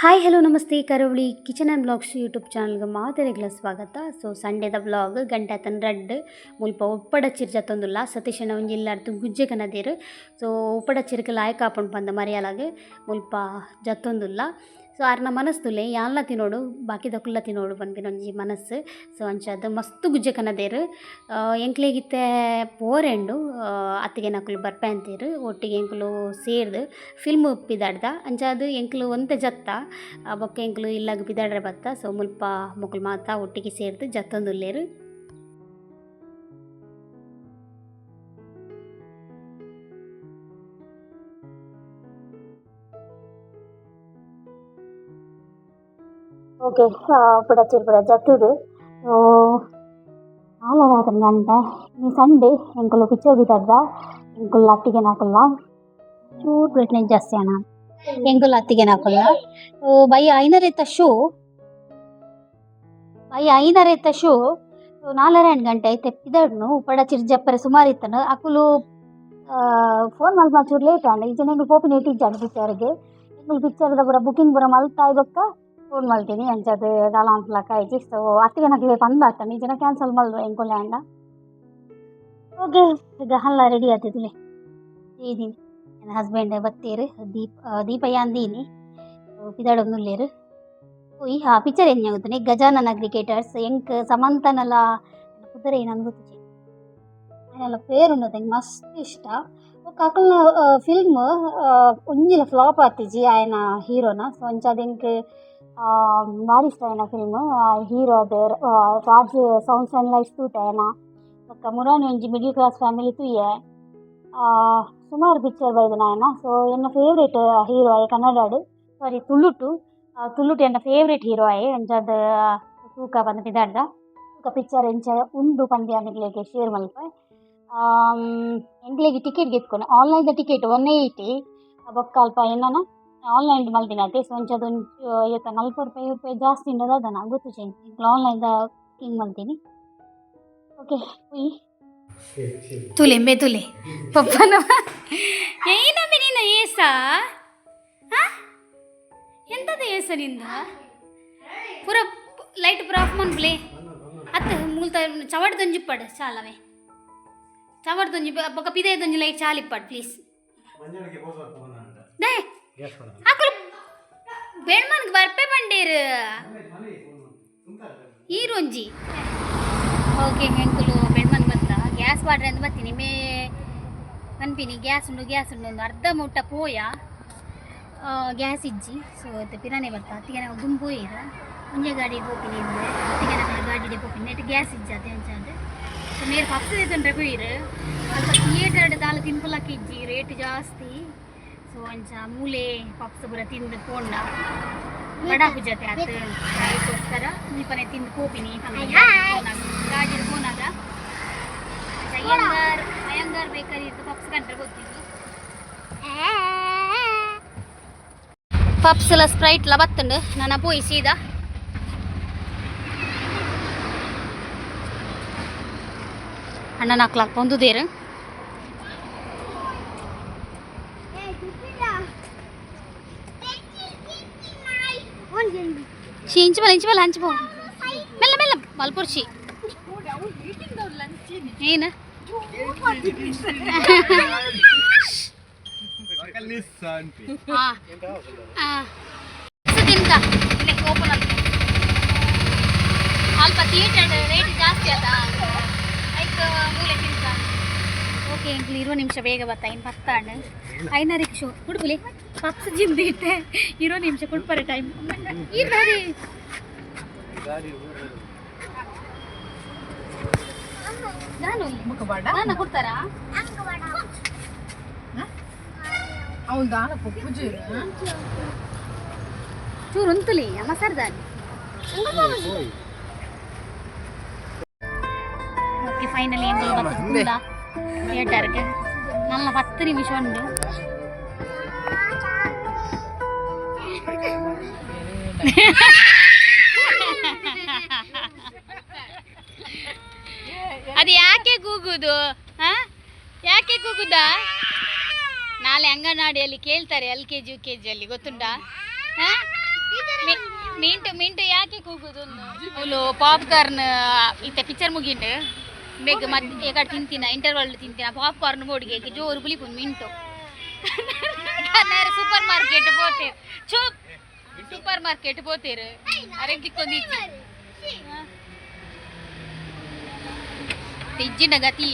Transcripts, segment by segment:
Hi hello ನಮಸ್ತೆ ಕರಾವಳಿ kitchen and blogs YouTube ಚಾನಲ್ಗೆ ಮಾತೆರೆಗ್ಲ ಸ್ವಾಗತ. ಸೊ ಸಂಡೇದ ಬ್ಲಾಗ್ ಗಂಟೆ ಆತನ ರಡ್ಡ್ ಮುಲ್ಪ ಉಪ್ಪಡಚ್ಚಿರ್ ಜತ್ತೊಂದುಲ್ಲ ಸತೀಶನ ಒಂಜಿ ಇಲ್ಲಾರ್ದು ಗುಜ್ಜೆ ಕನದೇರು. ಸೊ ಉಪ್ಪಡಚ್ಚಿರ್ಗೆ ಲಾಯ್ಕ್ ಹಾಕೊಂಡು ಬಂದ ಮರಿಯಲಾಗೆ ಮುಲ್ಪ ಜತ್ತೊಂದುಲ್ಲ. ಸೊ ಆರ್ನ ಮನಸ್ಸುಲೆ ಯಾನ್ಲ ತಿನ್ನೋಡು ಬಾಕಿದ ಕುಲ್ಲ ತಿನ್ನೋಡು ಬಂದ್ಬಿನೊಂಜಿ ಮನಸ್ಸು. ಸೊ ಅಂಚದು ಮಸ್ತ್ ಗುಜ್ಜೆ ಕನದೇರು. ಎಂಕ್ಲೆಗಿತ್ತೆ ಪೋರೆಂಡು ಅತ್ತಿಗೆ ನಕುಲು ಬರ್ಪೆ ಅಂತೀರು ಒಟ್ಟಿಗೆ ಎಂಕುಲು ಸೇರ್ದು ಫಿಲ್ಮ್ ಪಿದಾಡ್ದ ಅಂಚಾದು ಎಂಕ್ಲು ಒಂತೆ ಜತ್ತ ಬೊಕ್ಕ ಎಂಕ್ಲು ಇಲ್ಲಾಗ ಪಿದಾಡ್ರೆ ಬತ್ತ. ಸೊ ಮುಲ್ಪ ಮೊಕುಲು ಮಾತ ಒಟ್ಟಿಗೆ ಸೇರ್ದು ಜತ್ತೊಂದುಲ್ಲೇರು. ಓಕೆ ಪುಡಚಿರ್ ಪುಡ ಜತ್ತುದು ಆಲರಾತನ ಗಂಟೆ ಈ ಸಂಡೇ ಎಂಕುಲು ಪಿಕ್ಚರ್ ಬಿದ್ದಾಡ್ದ ಎಂಕುಲು ಅತ್ತಿಗೆ ನಾಕುಲ್ಲ ಚೂರು ಪ್ಲೇಟ್ನ ಜಾಸ್ತಿ ಅಣ್ಣ ಎಂಕುಲು ಅತ್ತಿಗೆ ನಾಕುಲ್ಲ ಬೈ ಐನರೆತ್ತ ಶೋ 4:30 ಗಂಟೆ ತೆಪ್ಪಿದಡ್ನು ಪಡಚಿರ್ ಜಪ್ಪರೆ ಸುಮಾರು ಇತ್ತನು ಅಕುಲು ಫೋನ್ ಮಲ್ಪ ಚೂರು ಲೇಟ್ ಆಂಡ ಈಚೆ ಎಂಕುಲು ಪೋಪಿನ ಇಟ್ಟಿದ್ದಾడు ಪಿಕ್ಚರ್ಗೆ ಎಂಕುಲು ಪಿಕ್ಚರ್ದ ಪೂರ ಬುಕಿಂಗ್ ಪೂರ ಮಲ್ತಾಯ್ ಬೊಕ್ಕ ಫೋನ್ ಮಲ್ತೀನಿ ಅಂಚದು ದಾಲಾಂಟ್ಲಕ ಆಯ್ತು. ಸೊ ಅತ್ತಿಗೆ ನಕ್ಲೆ ಪಂದ್ ಆಗ್ತಾನೆ ಈಜನ ಕ್ಯಾನ್ಸಲ್ ಮಲ್ರು ಎಂಕೊಲೆ ಅಂಡ. ಓಕೆ ಈಗ ಹಲ್ಲ ರೆಡಿ ಆತಿದ್ಲೆ ಇದೀನಿ ನನ್ನ ಹಸ್ಬೆಂಡ್ ಬತ್ತೇರು ದೀಪಯ್ಯ ಅಂದೀನಿ ಪಿದಾಡೊಂದುಲ್ಲೇರು ಈ ಪಿಕ್ಚರ್ ಏನು ಆಗುತ್ತಾನೆ ಗಜಾನನ ಕ್ರಿಕೆಟರ್ಸ್ ಎಂಕ್ ಸಮಂತನಲ ಕುದುರೆ ನಂಗೆ ಗೊತ್ತು ಅದೆಲ್ಲ ಪೇರು ಉಂಡದು ಮಸ್ತ್ ಇಷ್ಟ. ಕಾಕಲ್ನ ಫಿಲ್ಮ್ ಒಂಜಿಲ ಫ್ಲಾಪ್ ಆತಿಜಿ ಆಯನ ಹೀರೋನ. ಸೊ ಅಂಚದು ಎಂಕ್ ಭಾರಿ ಇಷ್ಟ ಆಯ್ನ ಫಿಲ್ಮ್. ಹೀರೋ ಅದು ರಾಜ್ ಸೌಂಡ್ಸ್ ಆ್ಯಂಡ್ ಲೈಟ್ಸ್ ತೂತೆ ಆಯ್ನ ಬೊಕ್ಕ ಮುರಾನಿ ಒಂಜಿ ಮಿಡಲ್ ಕ್ಲಾಸ್ ಫ್ಯಾಮಿಲಿ ತೂಯೆ ಸುಮಾರು ಪಿಕ್ಚರ್ ಬೈದನ ಆಯ್ನ. ಸೊ ಎನ್ನ ಫೇವ್ರೇಟ್ ಹೀರೋ ಆಯ್ ಕನ್ನಡಾಡು ಸಾರಿ ತುಳುಟು ಎನ್ನ ಫೇವ್ರೇಟ್ ಹೀರೋ ಆಯ್ ಅಂಚದು ತೂಕ ಬಂದು ಪಿದಾಡ್ದ ತೂಕ ಪಿಕ್ಚರ್ ಎಂಚ ಉಂಡು ಪಂದ್ಯ ಅಂದ್ಲೇಗೆ ಶೇರ್ ಮಲ್ಪ ಎಂಗ್ಲೆಗೆ ಟಿಕೆಟ್ ಗೆತ್ಕೊಂಡು ಆನ್ಲೈನ್ದ ಟಿಕೆಟ್ 180 ಬೊಕ್ಕ ಅಲ್ಪ ಏನನ ಆನ್ಲೈನ್ ಮಲ್ದಿನತೆ. ಸೊ ಅಂಚದು ಇವತ್ತ 40 ರೂಪಾಯಿ ಜಾಸ್ತಿ ಉಂಡದ ಅದನ್ನ ಗೊತ್ತು ಚೇಂಜ್ ಇಂಕ್ಲು ಆನ್ಲೈನ್ದ ಬುಕ್ಕಿಂಗ್ ಮಲ್ತೀನಿ. ಓಕೆ ತುಲೆ ಪಪ್ಪನ ಏನಮ್ಮೆ ನಿನ್ನ ಏಸ ಎಂತದ ಏಸ ನಿಂದ ಪೂರ ಲೈಟ್ ಪೂರ ಆಫ್ ಮನ್ಬ್ಲೆ ಅತ್ತ ಮೂಲ್ತ ಚವಡ್ದೊಂಜಿ ಪಡ್ ಚಾಲವೇ ಚವಡ್ದೊಂಜಿ ಬೊಕ್ಕ ಪಿದೆದೊಂಜಿ ಲೈಟ್ ಚಾಲಿಪ್ಪಡ್ ಪ್ಲೀಸ್ ದೇ ಅಕುಲು ಬೆಣ್ಮನ್ಗೆ ಬರ್ಪೆ ಬಂಡೇರು ಈರೊಂಜಿ. ಓಕೆ ಎಂಕುಲು ಬೆಣ್ಮನ್ ಬತ್ತ ಗ್ಯಾಸ್ ಬಾಡ್ರೆ ಅಂತ ಬರ್ತೀನಿ ಮೇ ಕನ್ಪಿನಿ ಗ್ಯಾಸ್ ಉಂಡು ಒಂದು ಅರ್ಧ ಮುಟ್ಟ ಪೋಯ ಗ್ಯಾಸ್ ಇಜ್ಜಿ. ಸೊ ಅದು ಪಿರಾನೆ ಬರ್ತಾ ಅತ್ತಿಗೆ ನಾವು ಗುಂಪು ಇರ ಮುಂಜೆ ಗಾಡಿಗೆ ಹೋಗ್ತೀನಿ ಅಂದರೆ ಅತ್ತಿಗೆ ನಮ್ಮ ಗಾಡಿಗೆ ಹೋಗ್ತೀನಿ ನೆಟ್ಟು ಗ್ಯಾಸ್ ಇಜ್ಜಿ ಅದೇ ಅಂಚದು. ಸೊ ಮೇರೆ ಪಪ್ಸದೆ ತಂದ್ರೆ ಬೀರು ಅಲ್ಪ ಥಿಯೇಟರ್ ದಾಲ ತಿನ್ಪುಲಕ್ಕೆ ಇಜ್ಜಿ ರೇಟ್ ಜಾಸ್ತಿ. ಸೊ ಅಂಚ ಮೂಲೆ ಪಪ್ಸ್ ಪೂರ ತಿಂದು ಪೋಂಡ ಬಡಾಪು ಜೊತೆ ಆತ ಅದಕ್ಕೋಸ್ಕರ ಮುಲ್ಪನೆ ತಿಂದು ಕೋಪಿನಿ ಗಾಡಿಗೆ ಪೋನಾಗ ಅಯ್ಯಂಗಾರ್ ಬೇಕರಿ ಇತ್ತು ಪಪ್ಸ್ ಕಂಡ್ರೆ ಗೊತ್ತಿತ್ತು ಪಪ್ಸ್ಲ ಸ್ಪ್ರೈಟ್ಲ ಬತ್ತುಂಡು ನಾನು ಪೋಯಿ ಸೀದಾ ಅಣ್ಣನ ಹಾಕ್ಲಾಕ್ ಪೊಂದುದೇರು ಇಂಚಬಲ್ಲ ಹಂಚಬೋ ಮೆಲ್ಲ ಮಲ್ಪುರ್ಷಿ ಏನು ತಿನ್ಕ ಓಪನ್ ಅಂತ ಅಲ್ಪ ಥಿಯೇಟರ್ ರೇಟ್ ಜಾಸ್ತಿ ಅದ ಐಕ್ ಮೂಲೆ ತಿನ್ಕ. ಓಕೆ ಎಂಕ್ಲು 20 ನಿಮಿಷ ಬೇಗ ಬರ್ತಾ ಇನ್ನು ಪತ್ತಾಂಡು 5:30 ಶೋ ಕುಡ್ಬುಲಿ ಪಪ್ಸ್ ಜಿಂದಿ ಇಟ್ಟೆ 20 ನಿಮಿಷ ಕುಡ್ಪರೆ ಟೈಮ್ ಈ ಗಾಡಿ ನಾನು ಕೊಡ್ತಾರಾ ಚೂರು ಉಂತುಲಿ ಅಮ್ಮ ಸರ್ದಾನಿ. ಓಕೆ ಫೈನಲಿ ಏನು ಥಿಯೇಟರ್ಗೆ നല്ല 10 ನಿಮಿಷ ಉಂಡು. ಅದು ಯಾಕೆ ಕೂಗುದು ಯಾಕೆ ಕೂಗುದಾ ನಾಳೆ ಅಂಗನವಾಡಿಯಲ್ಲಿ ಕೇಳ್ತಾರೆ LKG UKG ಅಲ್ಲಿ ಗೊತ್ತುಂಟಾ ಮಿಂಟು ಮಿಂಟು ಯಾಕೆ ಕೂಗುದು ಅವಳು ಪಾಪ್ಕಾರ್ನ್ ಇತ್ತೆ ಪಿಕ್ಚರ್ ಮುಗಿಂಡು ಬೇಗ ಮತ್ತೆ ಈ ಕಡೆ ತಿಂತಿನ ಇಂಟರ್ವಲ್ ತಿಂತಿನ ಪಾಪ್ಕಾರ್ನ್ ಬೋಡಿಗೆ ಜೋರು ಪುಲಿಪುನ್ ಮಿಂಟು ಸೂಪರ್ ಮಾರ್ಕೆಟ್ పోతేరు చూప్ సూపర్ మార్కెట్ పోతేరు అరెంటి కొందిచ్చి తెజ్జిన గతి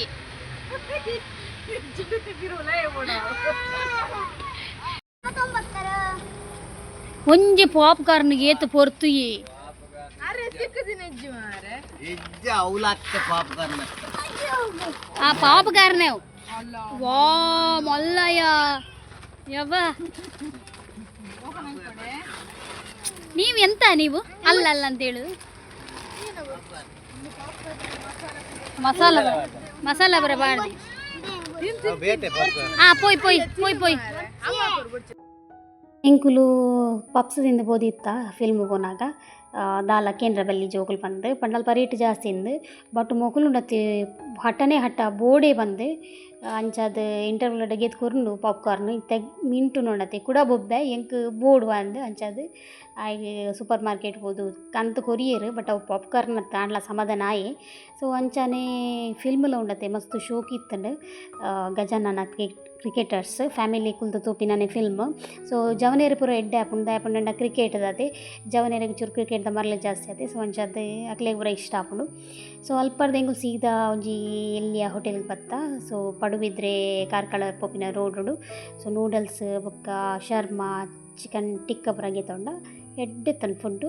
ಒಂಜಿ ಪಾಪ್ಕಾರ್ನ್ ಏತು ಪೊರ್ತು ಆ ಪಾಪ್ಕಾರ್ನ್ వా మల్లయ్య యవ్వ ನೀವು ಎಂತ ನೀವು ಅಲ್ಲ ಅಂತೇಳು ಮಸಾಲ ಬರಬಾರ್ದು ಪೋಯ್ ಪೋಯ್ ಪೋಯ್ ಪೋಯ್ ಎಂಕುಲು ಪಪ್ಸ್ ತಿಂದು ಬೋದಿತ್ತ ಫಿಲ್ಮ್ ಹೋನಾಗ ದಾಲ ಕೇಂದ್ರ ಬಲ್ಲಿ ಜೋಕುಲು ಬಂದು ಪಂಡಲ್ಪ ರೇಟ್ ಜಾಸ್ತಿ ಇಂದು ಬಟ್ ಮೊಕುಲು ಉಂಡತಿ ಹಟ್ಟನೇ ಹಟ್ಟ ಬೋಡೆ ಬಂದು ಅಂಚಾದ ಇಂಟರ್ವಲ್ ಗೆದ್ದು ಕೊರ್ನು ಪಾಪ್ಕಾರ್ನ್ ಇತ್ತ ಮಿಂಟು ನೋಡತ್ತೆ ಕೂಡ ಬೊಬ್ಬೆ ಎಂಕ್ ಬೋಡು ಅಂದು ಅಂಚಾದ ಆಯ್ಗೆ ಸೂಪರ್ ಮಾರ್ಕೆಟ್ ಹೋದು ಕಂತು ಕೊರಿಯರು ಬಟ್ ಅವು ಪಾಪ್ಕಾರ್ನ್ ತಾಂಡ್ಲ ಸಮಾಧಾನ ಆಯೆ ಸೊ ಅಂಚಾನೆ ಫಿಲ್ಮ್ಲ ಉಂಡತ್ತೆ ಮಸ್ತ್ ಶೋಕ್ ಇತ್ತಂಡು ಗಜಾನನ ಕ್ರಿಕೆಟರ್ಸ್ ಫ್ಯಾಮಿಲಿ ಕುಲ್ದು ತೋಪಿನನೆ ಫಿಲ್ಮ್ ಸೊ ಜವನೇರು ಪೂರ ಎಡ್ಡೆ ಆಪುಂಡ ಕ್ರಿಕೆಟ್ ಅದೇ ಜವನೇರಿಗೆ ಚೂರು ಕ್ರಿಕೆಟ್ದ ಮರಲೆ ಜಾಸ್ತಿ ಆತೆ ಸೊ ಅಂಚಾದ ಅಕ್ಲೆ ಪೂರ ಇಷ್ಟ ಆಪುಂಡು ಸೊ ಅಲ್ಪರ್ದ ಎಂಗು ಸೀದಾ ಒಂಜಿ ಎಲ್ಲಿಯ ಹೋಟೆಲ್ಗೆ ಬತ್ತ ಸೊ ಪಡುಬಿದ್ರೆ ಕಾರ್ಕಳ ಪೋಪಿನ ರೋಡು ಸೊ ನೂಡಲ್ಸ್ ಬೊಕ್ಕ ಶರ್ಮಾ ಚಿಕನ್ ಟಿಕ್ಕ ಪೂರ ಗೆತ್ತೊಂಡ ಎಡ್ಡೆ ತನ್ ಫುಡ್ಡು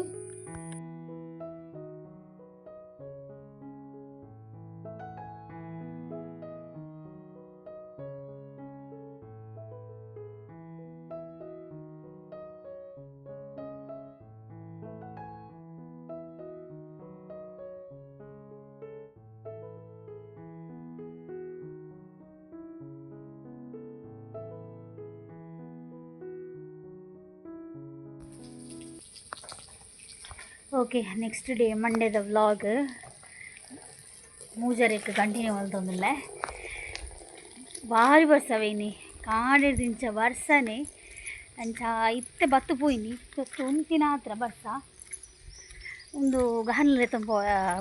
ಓಕೆ ನೆಕ್ಸ್ಟ್ ಡೇ ಮಂಡೇದ ವ್ಲಾಗ್ ಮೂಜರೇಕ್ ಕಂಟಿನ್ಯೂ ಮಲ್ತೊಂದುಲ್ಲ ಭಾರಿ ಬರ್ಸವೇನಿ ಕಾಡಿದಿಂಚ ಬರ್ಸನೆ ಅಂಚ ಇತ್ತೆ ಬತ್ತು ಪೋಯಿನಿ ಜೊತ್ತು ಉಂತಿನ ಹತ್ರ ಬರ್ಸ ಒಂದು ಗಹನ್ಲೆ ತುಂಬ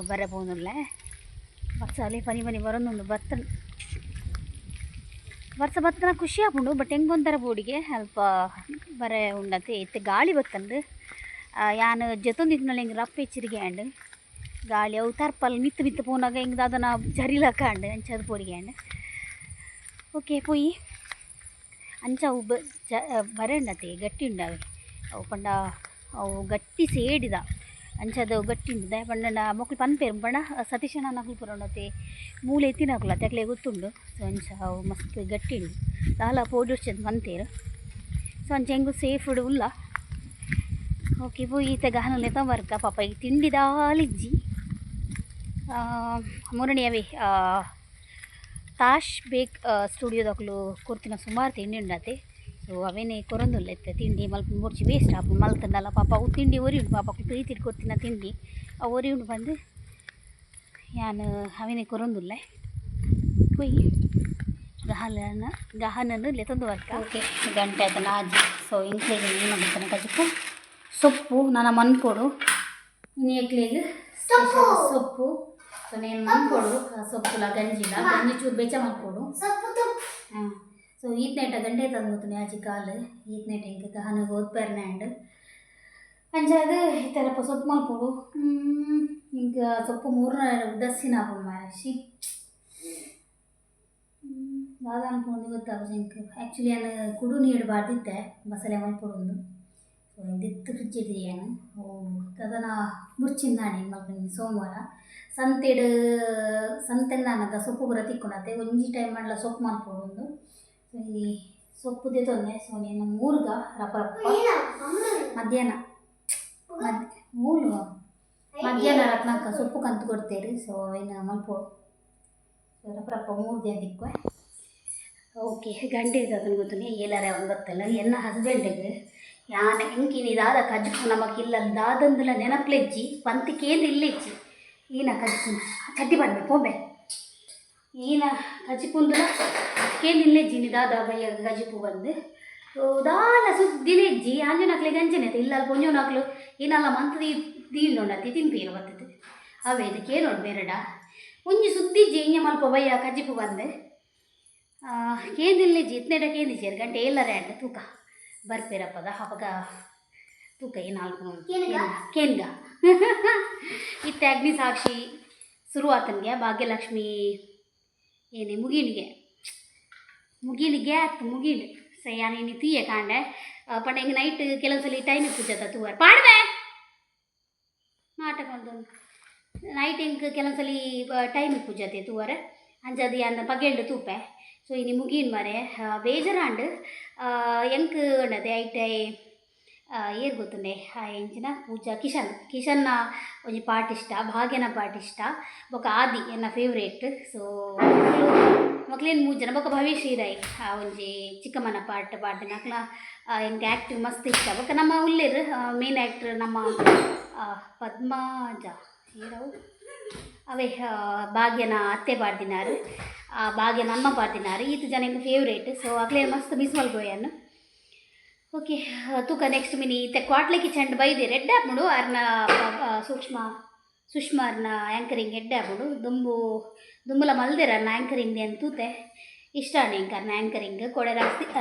ಬರ ಪೋನುಲ್ಲ ಬರ್ಸ ಅಲ್ಲಿ ಪನಿ ಪನಿ ಬರೋದೊಂದು ಬತ್ತ ಬರ್ಸ ಬತ್ತನ ಖುಷಿ ಆಪುಂಡು ಬಟ್ ಹೆಂಗೊಂಥರ ಬೋಡಿಗೆ ಸ್ವಲ್ಪ ಬರೆ ಉಂಡತೆ ಇತ್ತೆ ಗಾಳಿ ಬತ್ತಂದು ಯಾನ್ ಜೊತೊಂದಿತ್ತಿನಲ್ಲಿ ಹಿಂಗೆ ರಪ್ಪ ಹೆಚ್ಚಿರಿಗೆ ಆಂಡ್ ಗಾಳಿ ಅವು ತರ್ಪಲ್ ಮಿತ್ತು ಮಿತ್ತು ಪೋನಾಗ ಹಿಂಗೆ ಅದನ್ನು ಜರಿಲಕ್ಕ ಆಂಡ್ ಅಂಚದು ಪೋಡಿಗೆ ಆಂಡ್ ಓಕೆ ಪೋಯಿ ಅಂಚ ಅವು ಬರೆಂಡತೆ ಗಟ್ಟಿ ಉಂಡವೆ ಅವು ಪಂಡ ಅವು ಗಟ್ಟಿ ಸೇಡಿದ ಅಂಚದು ಗಟ್ಟಿ ಉಂಡು ದ ಪಂಡ ಮೊಕ್ಳು ಪನ್ಪೇರು ಪಂಡ ಸತೀಶನ ನಕಲು ಪುರ ಉಂಡತೆ ಮೂಲೆ ಎತ್ತಿನಕುಲ ತೆಕ್ಲೆ ಗೊತ್ತುಂಡು ಸೊ ಅಂಚ ಅವು ಮಸ್ತ್ ಗಟ್ಟಿ ಉಂಡು ದಾಲ ಪೋಡಿ ವರ್ಷದ ಪಂತೇರು ಸೊ ಅಂಚ ಹೆಂಗು ಸೇಫ್ ಉಲ್ಲ ಓಕೆ ಪೋಯಿ ಈತ ಗಹನಲೆ ತಂಬರ್ಕ ಪಾಪ ಈಗ ತಿಂಡಿ ದಾಲಿಜ್ಜಿ ಮೂರನೆಯವೇ ತಾಶ್ ಬೇಕ್ ಸ್ಟುಡಿಯೋದಕ್ಲು ಕೊರ್ತಿನ ಸುಮಾರು ತಿಂಡಿ ಉಂಡತೆ ಸೊ ಅವೇನೇ ಕೊರೊಂದುಲ್ಲ ಇತ್ತೆ ತಿಂಡಿ ಮಲ್ಪ ಮುರ್ಚಿ ವೇಸ್ಟ್ ಆಪು ಮಲ್ತಂಡಲ್ಲ ಪಾಪ ಅವು ತಿಂಡಿ ಒರಿ ಉಂಡು ಪಾಪ ಪ್ರೀತಿ ಕೊರ್ತಿನ ತಿಂಡಿ ಆ ಒರಿ ಉಂಡು ಬಂದು ಯಾನು ಅವೇನೇ ಕೊರೊಂದುಲ್ಲ ಪೋಯಿ ಗಹನನ್ನು ಲೆತೊಂದು ವರ್ಕ ಓಕೆ ಗಂಟೆ ಆಯ್ತು ನಾಜಿ ಸೊ ಇಂಕ್ಲೇಗೆ ಏನು ಮಾಡ್ತಾನೆ ಕಜಿಪ್ಪು ಸೊಪ್ಪು ನಾನು ಮನ್ಕೊಡು ಇನ್ನು ಎಗ್ಲಿಗೆ ಸೊಪ್ಪು ಸೊ నేను ಮನ್ಕೊಡು ಸೊಪ್ಪುಲ ಗಂಜಿಲ ಗಂಜಿ ಚೂರು ಬೆಚ್ಚ ಮನ್ಕೊಡು ಹಾಂ ಸೊ ಈತ್ನೇಟ ಗಂಟೆ ತಂದು ಆಚೆ ಕಾಲು ಈತ್ನೇಟ ಹಿಂಗೆ ಗಹನಗೆ ಓದ್ಪೇರ್ನೆ ಆ್ಯಂಡ್ ಅಂಚಾದ ಈ ಥರಪ್ಪ ಸೊಪ್ಪು ಮಲ್ಪೋಡು ಹಿಂಗೆ ಸೊಪ್ಪು ಮೂರನೇ ದಸ್ಸಿನ ಹಾಕೊಂಡು ಮಾರಾಶಿ ದಾದ ಅನ್ಕೊಂಡು ಗೊತ್ತಾಗ ಇಂಕ ಆ್ಯಕ್ಚುಲಿ ನಾನು ಕುಡು ನೀಡಬಾರ್ದಿತ್ತೆ ಮಸಾಲೆ ಮಲ್ಪೊಡು ಸೊ ಇಂದಿತ್ತು ಫ್ರಿಜ್ ಇಡಿಯಾನು ಓ ಅದನ್ನು ಮುರ್ಚಿಂದಾಣಿ ಮಲ್ಪನಿ ಸೋಮವಾರ ಸಂತೆನ ನನಗೆ ಸೊಪ್ಪು ಪೂರ ತಿಕ್ಕೊಂಡತ್ತೆ ಒಂಜಿ ಟೈಮ್ ಮಾಡಲ ಸೊಪ್ಪು ಮಲ್ಪೊಡು ಸೊ ಇಲ್ಲಿ ಸೊಪ್ಪು ತೆತ್ತೊಂದೆ ಸೊ ನೀನು ಮೂರ್ಗ ರಪ್ಪ ಮಧ್ಯಾಹ್ನ ಮೂಲು ಮಧ್ಯಾಹ್ನ ರತ್ನಕ್ಕ ಸೊಪ್ಪು ಕಂತು ಕೊಡ್ತೇರಿ ಸೊ ಏನು ಮಲ್ಪೊಡು ಸೊ ರಪ್ಪ ಮೂರು ದಿನ ದಿಕ್ಕುವೆ ಓಕೆ ಗಂಟೆ ಅದನ್ನು ಗೊತ್ತನೇ ಏಲಾರೆ ಒಂದು ಗೊತ್ತಲ್ಲ ಎನ್ನ ಹಸ್ಬೆಂಡಿಗೆ ಯಾನ ಎಂಕಿನಿ ದಾದ ಕಜ್ಜು ನಮಕ್ ಇಲ್ಲ ದಾದಂದುಲ ನೆನಪ್ಲೆಜ್ಜಿ ಪಂತಿಕೇಂದು ಇಲ್ಲಿಜ್ಜಿ ಈನ ಕಜ್ಜು ಚಡ್ಡಿ ಬಂದೆ ಪೋಂಬೆ ಈನ ಕಜ್ಜಿಪುಂದುಲ ಕೇಂದು ಇಲ್ಲೆಜ್ಜಿ ನಿ ದಾದ ಬಯ್ಯ ಗಜ್ಜಿಪು ಬಂದು ದಾಲ ಸುದ್ದಿಲೆಜ್ಜಿ ಅಂಜು ನಕ್ಲೆ ಗಂಜನೆ ಇಲ್ಲ ಪೊಂಜು ನಕ್ಲು ಏನಲ್ಲ ಮಂತ್ ದೀಂಡೊಂಡತಿ ತಿನ್ಪೀರು ಬರ್ತದೆ ಅವೇ ಇದಕ್ಕೆ ನೋಡು ಬೇರೆಡ ಒಂಜಿ ಸುದ್ದಿಜ್ಜಿ ಇಂಜ ಮಲ್ಪ ಬಯ್ಯ ಕಜ್ಜಿಪು ಬಂದೆ ಕೇಂದಿಲ್ಲೆಜ್ಜಿ ಇತ್ನೆಡ ಕೇಂದಿಜ್ಜಿ ಗಂಟೆ ಎಲ್ಲರ ಅಂಡ ತೂಕ ಬರ್ಪೇರಪ್ಪದ ಅವಾಗ ತೂಕ ಏನಾಲ್ಕು ಕೇನ್ಗ ಇತ್ತೆ ಅಗ್ನಿ ಸಾಕ್ಷಿ ಶುರುವಾತನಿಗೆ ಭಾಗ್ಯಲಕ್ಷ್ಮಿ ಏನೇ ಮುಗೀನಿಗೆ ಆಯ್ತು ಮುಗೀನು ಯಾನೇನು ತೀಯ ಕಾಂಡೆ ಪಂಡ ಹಿಂಗೆ ನೈಟ್ ಕೆಲವೊಂದ್ಸಲಿ ಟೈಮಿಗೆ ಪೂಜಾತ ತೂವಾರ ಪಾಡ್ವೆ ನಾಟಕ ಒಂದು ನೈಟ್ ಹಿಂಗೆ ಕೆಲವೊಂದ್ಸಲಿ ಟೈಮಿಗೆ ಪೂಜಾತೆ ತೂವಾರ ಅಂಜದು ಅಂದ ಪಗೆಂಡು ತೂಪೆ ಸೊ ಇನ್ನು ಮುಗೀನ್ ಮರೆ ಬೇಜಾರಾಂಡು ಎಂಕ್ ಉಂಡದೆ ಐಟೈ ಏರು ಗೊತ್ತುಂಡೆ ಎಂಚಿನ ಪೂಜಾ ಕಿಶನ್ನ ಒಂಜಿ ಪಾಟ್ ಇಷ್ಟ ಭಾಗ್ಯನ ಪಾಟ್ ಇಷ್ಟ ಬೊಕ ಆದಿ ಎನ್ನ ಫೇವ್ರೇಟ್ ಸೊ ಮಕ್ಳೇನು 3 ಜನ ಬೊಕ ಭವೇಶ್ ಹೀರೈ ಒಂಜಿ ಚಿಕ್ಕಮ್ಮನ ಪಾಟ್ ಪಾಡ್ದಿನ ಅಕ್ಲ ಎಂಕ್ ಆ್ಯಕ್ಟಿವ್ ಮಸ್ತ್ ಇಷ್ಟ ಬೊಕ ನಮ್ಮ ಉಲ್ಲೇರು ಮೇನ್ ಆ್ಯಕ್ಟ್ರ್ ನಮ್ಮ ಪದ್ಮಾಜ ಏರವು ಅವೇ ಭಾಗ್ಯನ ಅತ್ತೆ ಪಾಡ್ದಿನಾರು ಭಾಗ್ಯನ ಅಮ್ಮ ಪಾಡ್ದಿನಾರು ಈತ ಜನ ಎಂಕ್ ಫೇವ್ರೇಟ್ ಸೊ ಅಕ್ಲೇನು ಮಸ್ತ್ ಮಿಸ್ ಮಲ್ಪೋಯನ್ನು ಓಕೆ ತೂಕ ನೆಕ್ಸ್ಟ್ ಮಿನಿ ಇತ್ತೆ ಕ್ವಾಟ್ಲೆಕಿ ಚಂಡ್ ಬೈದೆ ರೆಡ್ ಆಪ್ಮುಡು ಅರ್ನ ಸುಷ್ಮಾ ಅರ್ನ ಆ್ಯಂಕರಿಂಗ್ ಎಡ್ಡೆ ಆಪ್ಮುಡು ದುಂಬುಲ ಮಲ್ದೆರ ಅರ್ನ ಆ್ಯಂಕರಿಂಗ್ ಅಂತ ತೂತೆ ಇಷ್ಟ ಎಂಕ್ ಅರ್ನ ಆ್ಯಂಕರಿಂಗ್ ಕೋಡೆ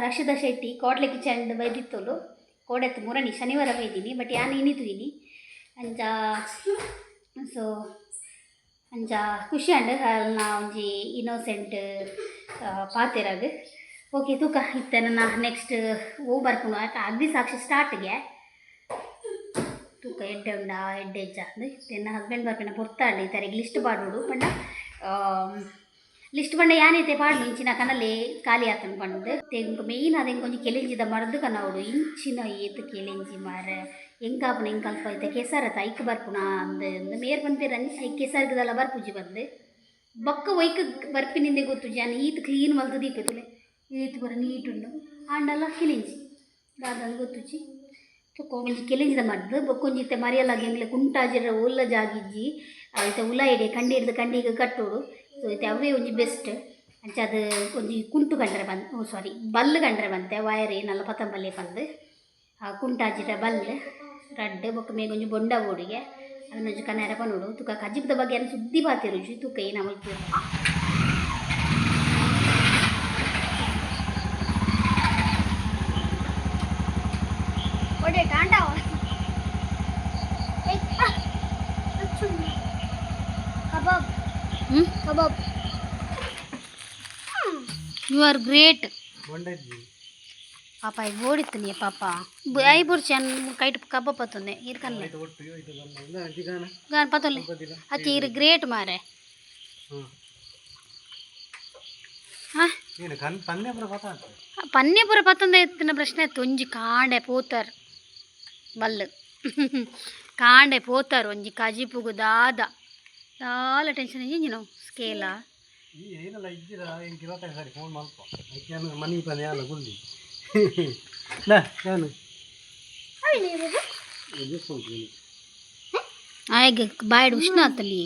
ರಕ್ಷಿತಾ ಶೆಟ್ಟಿ ಕ್ವಾಟ್ಲೆಕಿ ಚಂಡ್ ಬೈದಿತ್ತೋಲು ಕೋಡೆತ್ತು ಮುರಣಿ ಶನಿವಾರ ಬೈದೀನಿ ಬಟ್ ಯಾನು ಇನ್ನಿತುಯಿನಿ ಅಂಚ ಸೊ ಅಂಚ ಖುಷಿ ಅಂಡ್ ಅಲ್ನ ಒಂಜಿ ಇನ್ನೋಸೆಂಟ್ ಪಾತೆರಾಗ ಓಕೆ ತೂಕ ಇತ್ತೆ ನನ್ನ ನೆಕ್ಸ್ಟ್ ಬರ್ಕೊಂಡು ಅಗ್ನಿ ಸಾಕ್ಷಿ ಸ್ಟಾರ್ಟ್ಗೆ ತೂಕ ಎಡ್ಡೆ ಉಂಡ ಎಡ್ಡೆ ಹೆಜ್ಜ ಅಂದರೆ ನನ್ನ ಹಸ್ಬೆಂಡ್ ಬರ್ಪೇನ ಪೊರ್ತಾಂಡು ಈ ಥರಿಗೆ ಲಿಸ್ಟ್ ಪಾಡೋಡು ಪಂಡ ಲಿಸ್ಟ್ ಪಂಡ ಯಾನೈತೆ ಪಾಡ್ಲು ಇಂಚಿನ ಕನಲೆ ಖಾಲಿ ಆತನು ಪಂಡು ತೆಂಕು ಮೇಯ್ನ್ ಅದು ಕೊಂಚ ಕೆಲೆಂಜಿದ ಮರದು ಕನವಡು ಇಂಚಿನ ಏತು ಕೆಲೆಂಜಿ ಮಾರ ಎಂಕಾಪುನ ಎಂಕಲ್ಪ ಐತೆ ಕೆಸರತ್ತ ಐಕ್ ಬರ್ಪುನ ಅಂದು ಮೇರ್ ಬಂದ್ಪೇರ ಐ ಕೆಸರ್ಗದಲ್ಲ ಬರ್ಪುಜಿ ಬಂದು ಬೊಕ್ಕ ಒಯ್ಕ ಬರ್ಪಿನಿಂದೆ ಗೊತ್ತು ಜಾನ ಈತ್ ಕ್ಲೀನ್ ಮಲ್ತು ದೀಪತುಲೆ ಈತು ಬರ ನೀಟುಂಡು ಆಂಡಲ್ಲ ಕೆಲೆಂಜಿ ದಾದಂದು ಗೊತ್ತುಜಿ ತೊಕೊಂಜಿ ಕೆಲೆಂಜಿದ ಮರ್ದು ಬೊಕ್ಕೊಂಜಿತ್ತೆ ಮರಿಯಲ್ಲಾಗಿ ಎಂಗ್ಲೆ ಕುಂಟಾಜಿರ ಉಲ್ಲ ಜಾಗಿಜ್ಜಿ ಐತೆ ಉಲ್ಲ ಎಡೆ ಕಂಡಿ ಹಿಡ್ದು ಕಂಡಿಗೆ ಕಟ್ಟೋಡು ಸೊ ಐತೆ ಅವೇ ಒಂಜಿ ಬೆಸ್ಟ್ ಅಂಚ ಅದು ಒಂಜಿ ಕುಂಟು ಕಂಡ್ರೆ ಸಾರಿ ಬಲ್ಲು ಕಂಡ್ರೆ ಬಂತೆ ವಯರ್ ಏನಲ್ಲ ಪತಂಬಲ್ಲೆ ಬಂದು ಕುಂಟಾಜಿರ ಬಲ್ಲು ರಡ್ಡು ಬೊಕ್ಕ ಮೇಗೊಂಜಿ ಬೊಂಡ ಓಡಿಗೆ ಅದನ್ನೊಂಜಿ ಕನ್ನಡ ಪನೋಡು ತುಕ ಕಜ್ಜಿಪದ ಬಗ್ಗೆ ಏನು ಸುದ್ದಿ ಪಾತಿರುಜಿ ತೂಕ ಏನು ಅವಲ್ಪು ಕಬಾಬ್ ಯು ಆರ್ ಗ್ರೇಟ್ ಪಾಪ ಈಗ ಓಡಿತ್ತು ನೀ ಪಾಪ ಐ ಬುರ್ಚಿ ಅನ್ನ ಕೈಟ್ ಕಬಾಬ್ ಪತ್ತೊಂದೆ ಇರ್ಕನ್ನೆ ಗಾನ್ ಪತ್ತೊಲ್ಲೆ ಅಚ್ಚಿ ಇರು ಗ್ರೇಟ್ ಮಾರೆ ಪನ್ನೆಪುರ ಪತ್ತೊಂದೆ ಎತ್ತಿನ ಪ್ರಶ್ನೆ ಇತ್ತು ಒಂಜಿ ಕಾಂಡೆ ಪೋತಾರ್ ಬಲ್ಲು ಕಾಂಡೆ ಪೋತಾರು ಒಂಜಿ ಕಜಿಪುಗು ದಾದ ದಾಲ ಟೆನ್ಷನ್ ಇಂಜಿ ನಾವು ಸ್ಕೇಲ ಆಯ್ಗೆ ಬಾಯ್ಡ್ ಉಷ್ಣ ಆತಲ್ಲಿ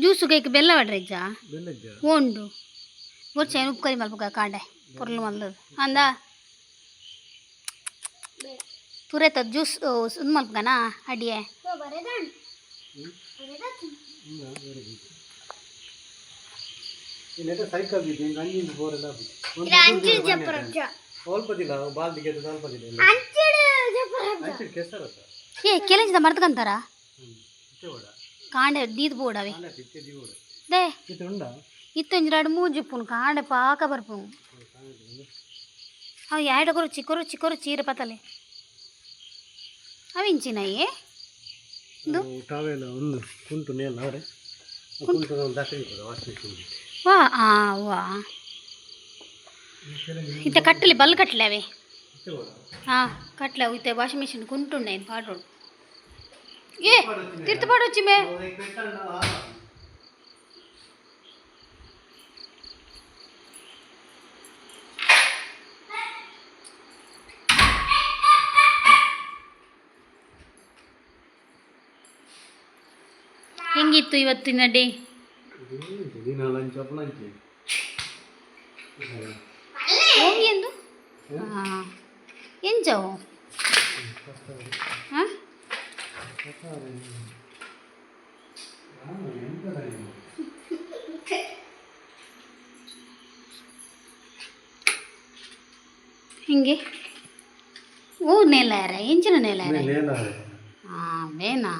ಜ್ಯೂಸು ಕೈಕ್ ಬೆಲ್ಲ ಬಡ್ರೆಜ್ಜ ಓಂಡು ಗೊರ್ಚೇನು ಉಪ್ಪು ಕರಿ ಮಲ್ಪಗ ಕಾಂಡೆ ಪೊರ್ಲು ಮಲ್ದದು ಅಂದ ತುರೇತ ಜ್ಯೂಸ್ ಒಂದು ಮಲ್ಪಗನಾ ಅಡಿಯೆ ಏ ಕೆಲೆಂಜಿದ ಮರ್ತ್ಕಂತಾರ ಕಾಂಡೆ ದೀದ್ ಬೋಡವೆ ದೇ ಇತ್ತೊಂಜಿ 2-3 ಜಿಪ್ಪುನು ಕಾಂಡೆ ಪಾಕ ಬರ್ಪುನು ಅವು ಎರಡಕೊರು ಚಿಕ್ಕೋರು ಚೀರ ಪತಲೆ ಅವು ಇಂಚಿನಯ್ಯೇ ವಾ ವಾ ಇತ್ತೆ ಕಟ್ಟಲಿ ಬಲ್ ಕಟ್ಲೆ ಅವೇ ಹಾಂ ಕಟ್ಲೆ ಇತ್ತೆ ವಾಷಿಂಗ್ ಮಿಷಿನ್ ಕುಂಟುಂಡೆ ಏನು ಪಾಡ್ರೋಡು ಏ ತಿರ್ತು ಪಾಡೊಚ್ಚಿ ಮೇ ಹೆಂಗಿತ್ತು ಇವತ್ತಿನ ಡೇ ಹೋಗಿ ಹಾಂ ಎಂಚವು ಹಾಂ ಹಿಂಗೆ ಓ నేలార ఎంచిన నేలార వేనా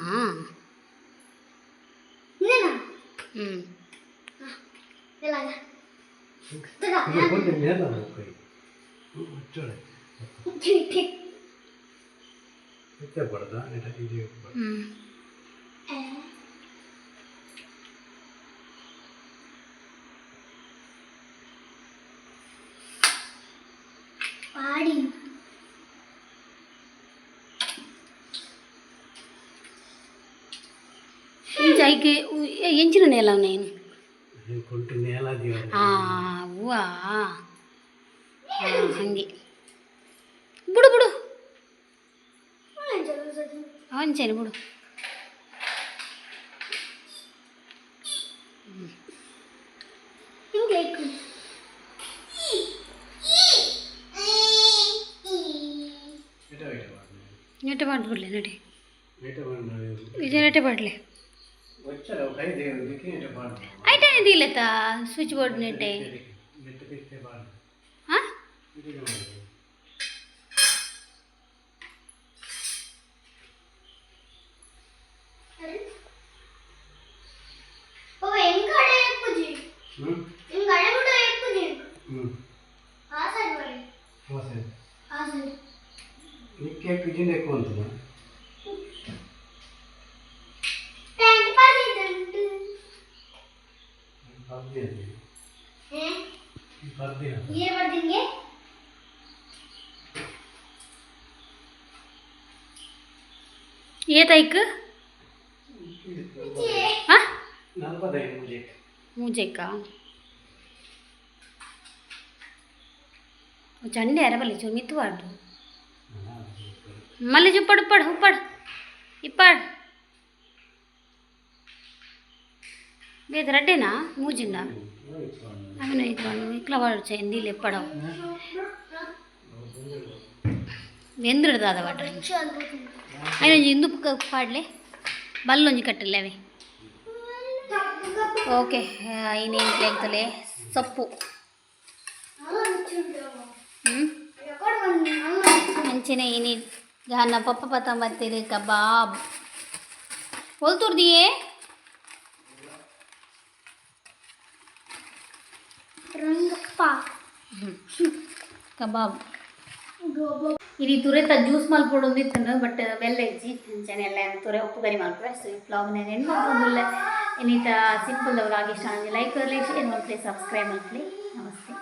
పాడి ఇంచైకి ఎంచిన నేల నేను ಹೂವಾ ಹಂಗೆ ಬಿಡು ಬಿಡು ಹಂಚೇನು ಬಿಡು ನೆಟ್ಟೆ ಮಾಡ್ಬಿಡ್ಲಿ ನಡಿ ಇದು ನೆಟ್ಟೆ ಮಾಡ್ಲಿ ಐಟೇ ಇದಿಲ್ಲತ್ತ ಸ್ವಿಚ್ ಬೋರ್ಡ್ ನೆಟ್ಟೆ ಹಾಂ ఏతైక్ మూజెక్క చండి అరవలి చూమిత్తు వాడు మళ్ళీ చూపడు ఉప్పడు ఉప్పడు ఇప్పడు వేది రెడ్డేనా మూజిండా ಅವನು ಇದು ಇಕ್ಲ ವಾಡು ನೀళ్ళు ఎప్పడం వెంద్రుడు దాదా వాడు ఆయన ఎందుకు పాడలే బల్లొంజి కట్టలే అవి ఓಕೆ ಇನ್ನೇನು ಲೆಕ್ಕಲೆ ಸೊಪ್ಪು ಮಂಚಿನ ಇನಿ ಗಾನ ಪಪ್ಪ ಪತ್ತ ಬರ್ತೀರಿ ಕಬಾಬ್ ಹೊಲ್ತುರ್ದಿಯೇ ಕಬಾಬ್ ఇది ತುರೆತ ಜ್ಯೂಸ್ ಮಲ್ಪೊಡೊಂದಿತ್ತಂದು ಬಟ್ ಬೆಲ್ಲ ಇಜ್ಜಿ ಅಂಚನೆ ಎಲ್ಲ ತುರೆ ಉಪ್ಪು ಕರಿ ಮಲ್ಪೆ ಸೊ ಈ ಬ್ಲಾಗ್ ನಾನು ಏನು ಮಾಡ್ಕೊಂಡಿಲ್ಲ ಇನ್ನಿತ ಸಿಂಪಲ್ ಆಗಿ ಇಷ್ಟ ಲೈಕ್ ಶೇರ್ ಮಾಡ್ಲಿ ಸಬ್ಸ್ಕ್ರೈಬ್ ಮಾಡ್ಲಿ ನಮಸ್ತೆ.